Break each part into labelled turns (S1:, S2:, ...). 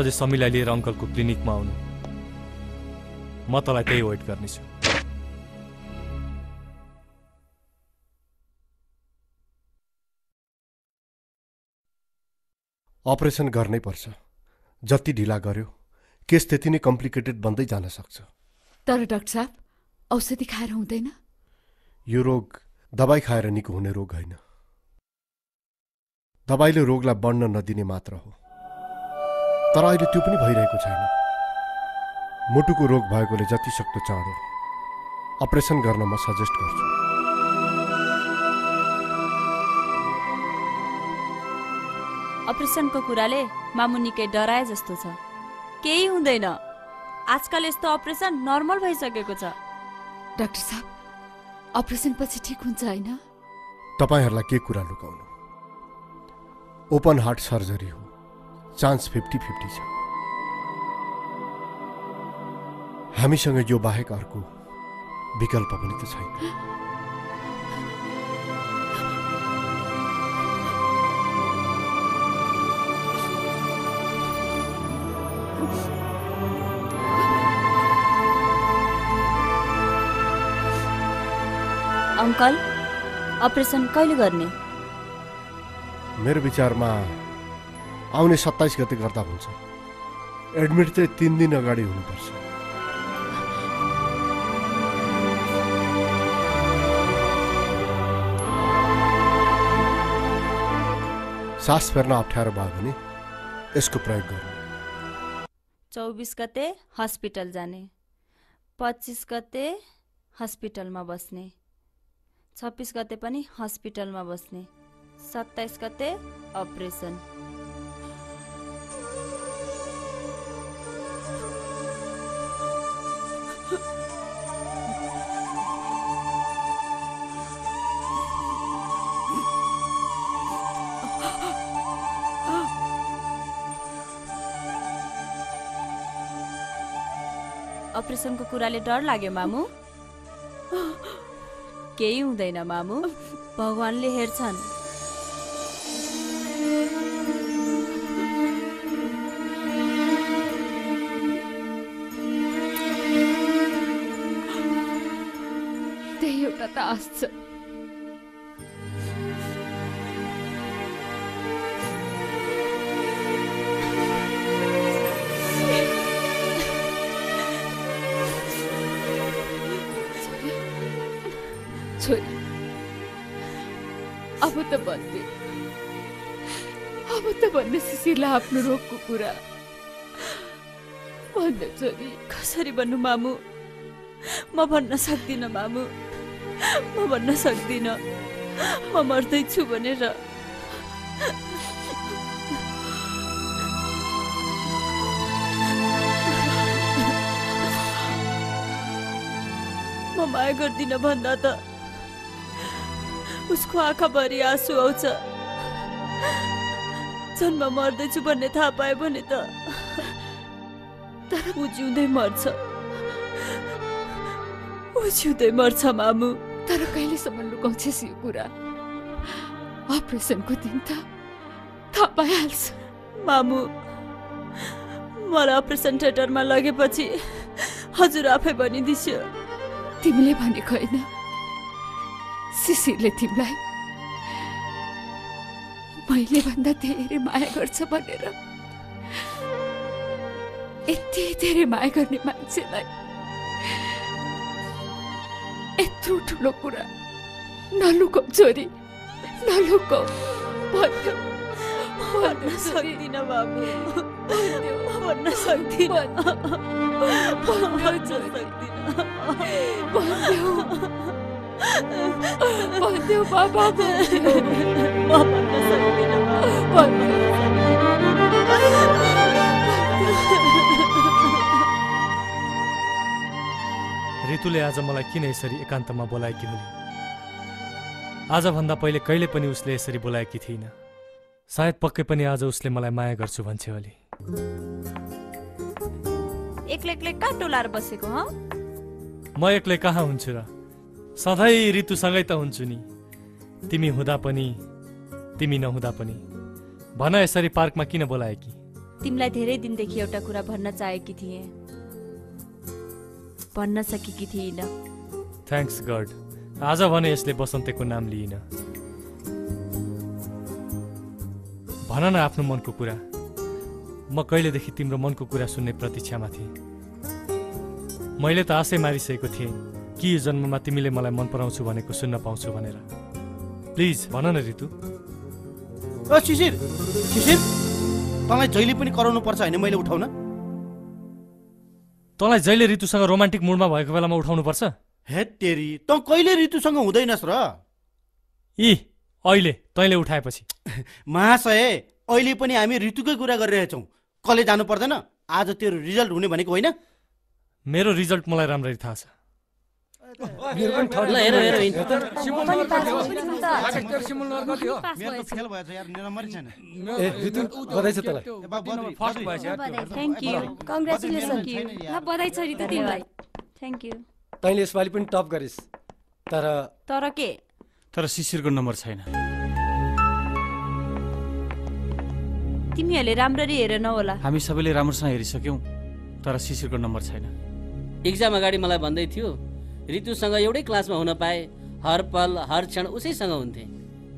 S1: अझै समीलाई लिएर अङ्कलको क्लिनिकमा आउनु। म तँलाई त्यही वेट गर्नेछु।
S2: अपरेसन गर्नै पर्छ। जति ढिला गर्यो केस त्यति नै कम्प्लिकेटेड बन्दै जान सक्छ।
S3: तर डाक्टर साहब, औषधि खाएर हुँदैन?
S2: यो रोग दबाई खाएर निको हुने रोग होइन। दबाईले रोगलाई बढ्न नदिने मात्र हो। तर अहिले त्यो पनि भइरहेको छैन। मुटुको रोग भएकोले जति सक्दो चाँडो अपरेसन गर्न म सजेस्ट गर्छु।
S4: अपरेसनको कुराले मामु निकै डराए जस्तो छ। केही हुँदैन, आजकल यस्तो अपरेसन नर्मल भइसकेको छ।
S3: डाक्टर साहब, अपरेसन पछि ठिक हुन्छ होइन?
S2: तपाईहरूलाई के कुरा लुकाउनु? ओपन हार्ट सर्जरी हो, चान्स 50-50 छ। हामीसँग यो बाहेक अर्को विकल्प पनि त छैन।
S4: अंकल, अपरेसन कहिले गर्ने?
S2: मेरो विचारमा आउने 27 गते गर्दा हुन्छ। एडमिट चाहिँ 3 दिन अगाडि हुनुपर्छ। सास फेर्न अप्ठ्यारो भयो भने यसको प्रयोग गर्नु।
S4: 24 गते हस्पिटल जाने, 25 गते हस्पिटलमा बस्ने, 26 गते पनि हस्पिटलमा बस्ने, 27 गते अपरेसन। अपरेसनको कुराले डर लाग्यो मामु? केही हुँदैन मामु, भगवानले हेर्छन्।
S3: त्यही एउटा त आश छ। छोरी, अब त भन्ने सुशीला आफ्नो रोगको कुरा भन्नु। छोरी,
S4: कसरी भन्नु मामु? म भन्न सक्दिनँ मामु, म भन्न सक्दिनँ। म मर्दैछु भनेर। म माया गर्दिनँ भन्दा त उसको आँखाभरि आँसु आउँछ। जन्म मर्दैछु भन्ने थाहा पायो भने त तर ऊ जिउँदै मर्छ, ऊ जिउँदै मर्छ मामु।
S3: तर कहिलेसम्म लुकाउँछस् यो कुरा? अपरेसनको दिन त थाहा पाइहाल्छ।
S4: मामु, मलाई अपरेसन थिएटरमा लगेपछि हजुर आफै भनिदिस्यो।
S3: तिमीले भनेको होइन, शिशिरले तिमीलाई मैले भन्दा धेरै माया गर्छ भनेर। यति धेरै माया गर्ने मान्छेलाई यत्रो ठुलो कुरा नलुकाऊ छोरी, नलुकाऊ।
S4: भन्न सक्दिनँ बाबु, भन्न सक्दिनँ, भन्न बाबा, भन्न सक्दिनँ।
S1: ऋतुले आज मलाई किन यसरी एकान्तमा बोलाएकी होली? आजभन्दा पहिले कहिले पनि उसले यसरी बोलाएकी थिइन। सायद पक्कै पनि आज उसले मलाई माया गर्छु भन्छ होली।
S4: एक्लै एक्लै कहाँ टोलाएर बसेको?
S1: म एक्लै कहाँ हुन्छु र? सधैँ ऋतुसँगै त हुन्छु नि। तिमी हुँदा पनि तिमी नहुँदा पनि। भन यसरी पार्कमा किन बोलाएकी?
S4: तिमीलाई धेरै दिनदेखि एउटा कुरा भन्न चाहेकी थिएँ, भन्न सकेकी थिइनँ।
S1: थ्याङ्क्स गड, आज भने यसले बसन्तेको नाम लिइन। भन न आफ्नो मनको कुरा। म कहिलेदेखि तिम्रो मनको कुरा सुन्ने प्रतीक्षामा थिएँ। मैले त आशै मारिसकेको थिएँ कि यो जन्ममा तिमीले मलाई मन पराउँछु भनेको सुन्न पाउँछु भनेर। प्लिज भन न ऋतु।
S5: ओ शिशिर, शिशिर, तँलाई जहिले पनि कराउनु पर्छ होइन मैले उठाउन?
S1: तँलाई जहिले ऋतुसँग रोमान्टिक मुडमा भएको बेलामा उठाउनु पर्छ?
S5: हे तेरी, तँ कहिले ऋतुसँग हुँदैनस् र?
S1: अहिले तैँले उठाएपछि।
S5: महाशय, अहिले पनि हामी ऋतुकै कुरा गरिरहेछौँ। कलेज जानु पर्दैन? आज तेरो रिजल्ट हुने भनेको होइन?
S1: मेरो रिजल्ट मलाई राम्ररी थाहा छ।
S6: तैँले यसपालि पनि टप गरिस्।
S4: तर के?
S7: तर शिशिरको नम्बर छैन।
S4: तिमीहरूले राम्ररी हेरेन होला।
S7: हामी सबैले राम्रोसँग हेरिसक्यौँ, तर शिशिरको नम्बर छैन।
S8: एक्जाम अगाडि मलाई भन्दै थियो ऋतुसँग एउटै क्लासमा हुन पाए हर पल हर क्षण उसैसँग हुन्थे।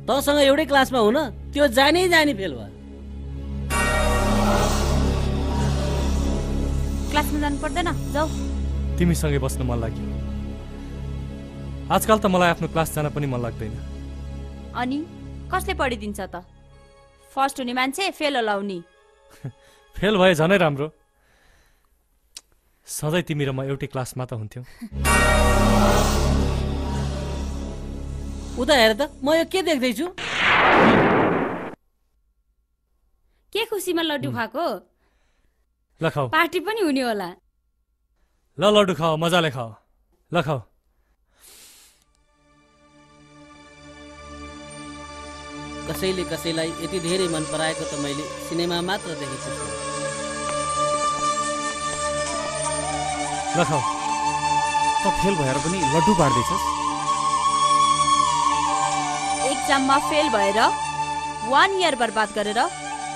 S8: तँसँग एउटै क्लासमा हुन त्यो जानै जानी फेल भयो।
S4: क्लासमा जानु पर्दैन, जाऊ।
S1: तिमीसँगै बस्न मन लाग्यो। आजकल त मलाई आफ्नो क्लास जान पनि मन लाग्दैन।
S4: अनि कसले पढिदिन्छ त? फर्स्ट हुने मान्छे फेल होला हुने।
S1: फेल भए झनै राम्रो। सधैँ तिमी र म एउटै क्लासमा त हुन्थ्यौ।
S8: उता हेर त, म यो के देख्दैछु?
S9: के खुसीमा लड्डु खाएको?
S1: ल खाऊ।
S9: पार्टी पनि हुने होला।
S1: ल लड्डु खाऊ, मजाले खाऊ। ल खाऊ।
S8: कसैले कसैलाई यति धेरै मन पराएको त मैले सिनेमा मात्र देखेको छु।
S1: ल खाऊ।
S7: त फेल भएर पनि लड्डु बाँड्दैछस्?
S4: एक्जाममा फेल भएर 1 इयर बर्बाद गरेर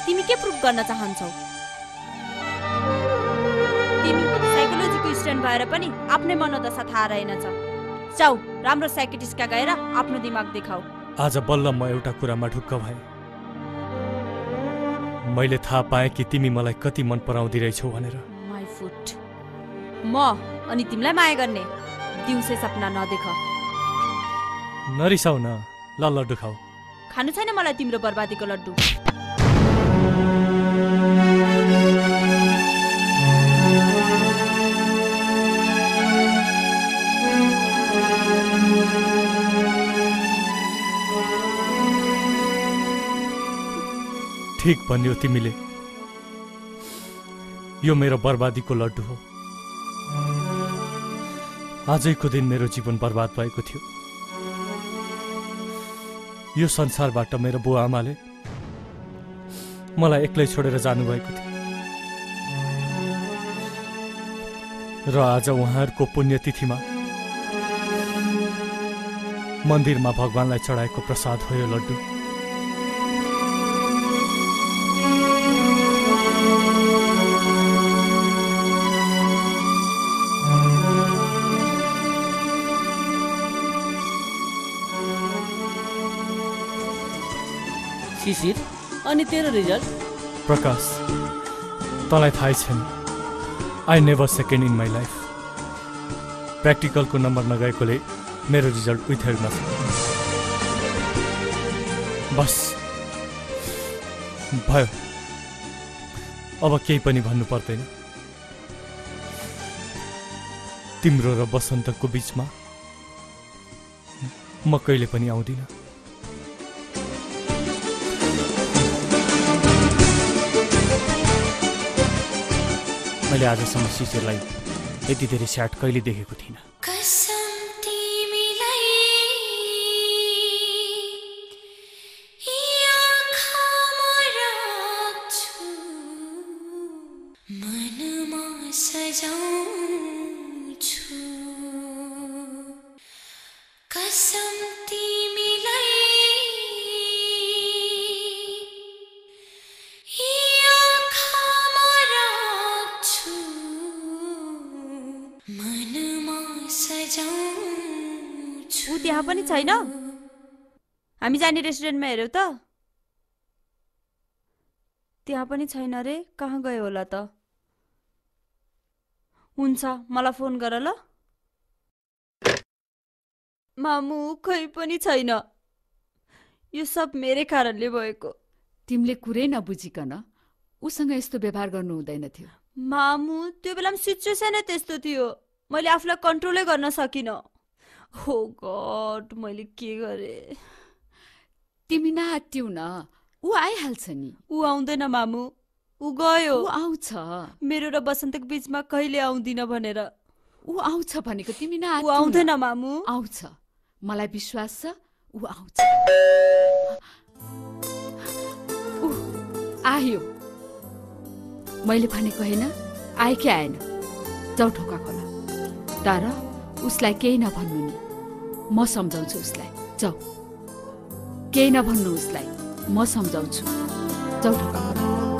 S4: तिमी के प्रुफ गर्न चाहन्छौ? तिमी साइकोलोजीको स्टुडेन्ट भएर पनि आफ्नै मनोदशा थाहा रहेनछ। जाऊ, राम्रो साइकियाट्रिस्टका गएर आफ्नो दिमाग देखाऊ।
S1: आज बल्ल म एउटा कुरामा ढुक्क भएँ। मैले थाहा पाएँ कि तिमी मलाई कति मन पराउँदै रहेछौ भनेर।
S4: My foot. म अनि तिमीलाई माया गर्ने दिउँसै सपना नदेख।
S1: नरिसाउ न। ल लड्डु खाऊ।
S4: खानु छैन मलाई तिम्रो बर्बादीको लड्डु।
S1: ठिक भन्यो तिमीले। यो मेरो बर्बादीको लड्डु हो। आजैको दिन मेरो जीवन बर्बाद भएको थियो। यो संसारबाट मेरो बुवा आमाले मलाई एक्लै छोडेर जानुभएको थियो र आज उहाँहरूको पुण्यतिथिमा मन्दिरमा भगवानलाई चढाएको प्रसाद हो यो लड्डु।
S8: शिशिर, अनि तेरो रिजल्ट?
S1: प्रकाश, तँलाई थाहै छैन, I never second in my life. प्र्याक्टिकलको नम्बर नगएकोले मेरो रिजल्ट विथहेल्ड नसक्यो। बस भयो, अब केही पनि भन्नु पर्दैन। तिम्रो र बसन्तको बीचमा म कहिले पनि आउँदिन।
S7: मैले आजसम्म शिशिरलाई यति धेरै स्याड कहिले देखेको थिइनँ।
S4: ऊ त्यहाँ पनि छैन? हामी जाने रेस्टुरेन्टमा हेऱ्यौ त? त्यहाँ पनि छैन रे, कहाँ गयो होला त? हुन्छ, मलाई फोन गर ल। मामु खै पनि छैन। यो सब मेरै कारणले भएको।
S3: तिमीले कुरै नबुझिकन उसँग यस्तो व्यवहार गर्नु हुँदैन थियो।
S4: मामु त्यो बेलामा सिचुएसनै त्यस्तो थियो, मैले आफूलाई कन्ट्रोलै गर्न सकिनँ। हो गड, मैले के गरेँ?
S3: तिमी नआत्तिउ न, ऊ आइहाल्छ नि।
S4: ऊ आउँदैन मामु, ऊ गयो।
S3: ऊ आउँछ।
S4: मेरो र बसन्तको बीचमा कहिले आउँदिन भनेर।
S3: ऊ आउँछ भनेको तिमी
S4: ऊ
S3: नआत्तिउ न।
S4: आउँदैन मामु।
S3: आउँछ, मलाई विश्वास छ ऊ आउँछ। ऊ आयो, मैले भनेको होइन? आए कि आएन, जाऊ ढोका खोला। तर उसलाई केही नभन्नु नि, म सम्झाउँछु उसलाई। जाऊ, केही नभन्नु उसलाई, म सम्झाउँछु। जाऊ ढोका खोला।